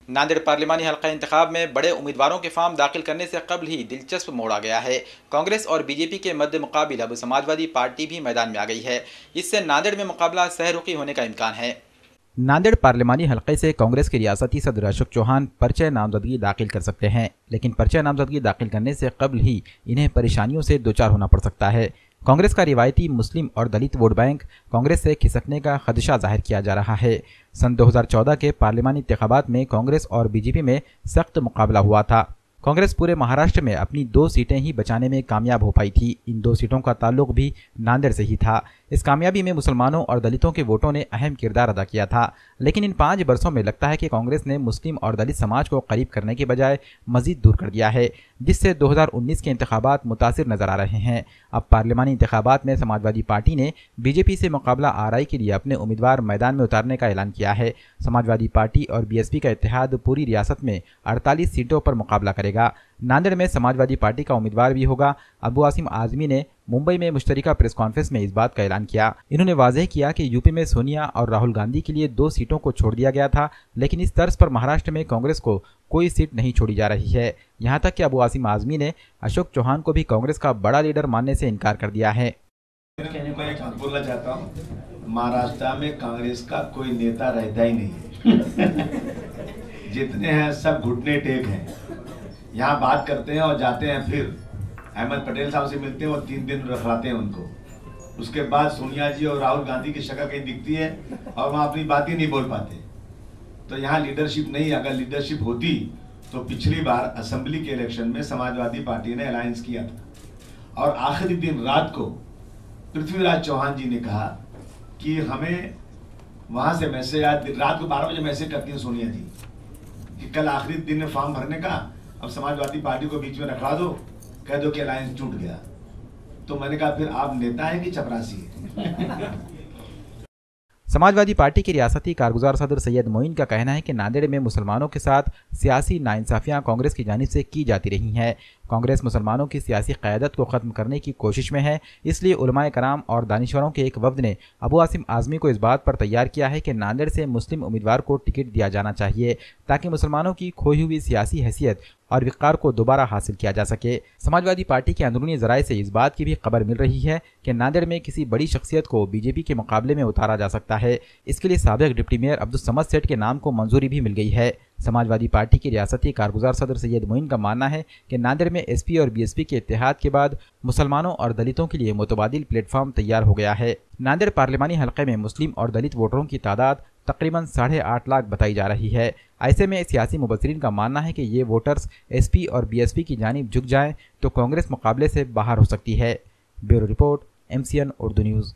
नांदेड़ पार्लिमानी हल्का इंतखाब में बड़े उम्मीदवारों के फॉर्म दाखिल करने से कबल ही दिलचस्प मोड़ आ गया है। कांग्रेस और बीजेपी के मद्दे मुकाबिल अब समाजवादी पार्टी भी मैदान में आ गई है। इससे नांदेड़ में मुकाबला सहरुखी होने का इम्कान है। नांदेड़ पार्लिमानी हल्के से कांग्रेस के रियासती सदर अशोक चौहान पर्चे नामजदगी दाखिल कर सकते हैं, लेकिन पर्चे नामजदगी दाखिल करने से कबल ही इन्हें परेशानियों से दो चार होना पड़ सकता है। कांग्रेस का रिवायती मुस्लिम और दलित वोट बैंक कांग्रेस से खिसकने का खदशा जाहिर किया जा रहा है। सन 2014 के पार्लिमानी इंतखाबात में कांग्रेस और बीजेपी में सख्त मुकाबला हुआ था। कांग्रेस पूरे महाराष्ट्र में अपनी 2 सीटें ही बचाने में कामयाब हो पाई थी। इन 2 सीटों का ताल्लुक भी नांदेड़ से ही था। इस कामयाबी में मुसलमानों और दलितों के वोटों ने अहम किरदार अदा किया था, लेकिन इन 5 बरसों में लगता है कि कांग्रेस ने मुस्लिम और दलित समाज को करीब करने के बजाय मजीद दूर कर दिया है, जिससे 2019 के इंतखाबात मुतासिर नजर आ रहे हैं। अब पार्लिमानी इंतखाबात में समाजवादी पार्टी ने बीजेपी से मुकाबला आराई के लिए अपने उम्मीदवार मैदान में उतारने का ऐलान किया है। समाजवादी पार्टी और बीएसपी का इत्तेहाद पूरी रियासत में 48 सीटों पर मुकाबला करेगा। नांदेड़ में समाजवादी पार्टी का उम्मीदवार भी होगा। अबू आसिम आजमी ने मुंबई में मुश्तरका प्रेस कॉन्फ्रेंस में इस बात का ऐलान किया। इन्होंने वाज़ेह किया कि यूपी में सोनिया और राहुल गांधी के लिए 2 सीटों को छोड़ दिया गया था, लेकिन इस तर्ज पर महाराष्ट्र में कांग्रेस को कोई सीट नहीं छोड़ी जा रही है। यहाँ तक कि अबू आसिम आजमी ने अशोक चौहान को भी कांग्रेस का बड़ा लीडर मानने से इनकार कर दिया है। मैं एक बोलना चाहता हूँ, महाराष्ट्र में कांग्रेस का कोई नेता रहता ही नहीं है। जितने हैं सब घुटने टेक हैं, यहाँ बात करते हैं और जाते हैं। फिर अहमद पटेल साहब से मिलते हैं और 3 दिन रखवाते हैं उनको। उसके बाद सोनिया जी और राहुल गांधी की शक्ल कहीं दिखती है और वहाँ अपनी बात ही नहीं बोल पाते। तो यहाँ लीडरशिप नहीं। अगर लीडरशिप होती तो पिछली बार असेंबली के इलेक्शन में समाजवादी पार्टी ने अलायंस किया था और आखिरी दिन रात को पृथ्वीराज चौहान जी ने कहा कि हमें वहां से मैसेज आया, रात को 12 बजे मैसेज करती हैं सोनिया जी कि कल आखिरी दिन है फॉर्म भरने का, अब समाजवादी पार्टी को बीच में रखवा दो, कह दो कि अलायंस टूट गया। तो मैंने कहा फिर आप नेता है कि चपरासी है? समाजवादी पार्टी के रियासती कारगुजार सदर सैयद मोइन का कहना है कि नांदेड़ में मुसलमानों के साथ सियासी नाइंसाफियां कांग्रेस की जानिब से की जाती रही हैं। कांग्रेस मुसलमानों की सियासी क़यादत को ख़त्म करने की कोशिश में है। इसलिए उलमाए कराम और दानिशवरों के एक वफ्द ने अबू आसिम आज़मी को इस बात पर तैयार किया है कि नांदेड़ से मुस्लिम उम्मीदवार को टिकट दिया जाना चाहिए, ताकि मुसलमानों की खोई हुई सियासी हैसियत और विक़ार को दोबारा हासिल किया जा सके। समाजवादी पार्टी के अंदरूनी ज़राए से इस बात की भी खबर मिल रही है कि नांदेड़ में किसी बड़ी शख्सियत को बीजेपी के मुकाबले में उतारा जा सकता है। इसके लिए साबिक़ डिप्टी मेयर अब्दुल समद सेठ के नाम को मंजूरी भी मिल गई है। समाजवादी पार्टी के रियासती कारगुजार सदर सैयद मोइन का मानना है कि नांदेड़ में एसपी और बीएसपी के इत्तेहाद के बाद मुसलमानों और दलितों के लिए मुतबादिल प्लेटफॉर्म तैयार हो गया है। नांदेड़ पार्लिमानी हल्के में मुस्लिम और दलित वोटरों की तादाद तकरीबन 8.5 लाख बताई जा रही है। ऐसे में सियासी मुबस्सिरीन का मानना है कि ये वोटर्स एसपी और बीएसपी की जानिब झुक जाएं तो कांग्रेस मुकाबले से बाहर हो सकती है। Bureau report, MCN Urdu news.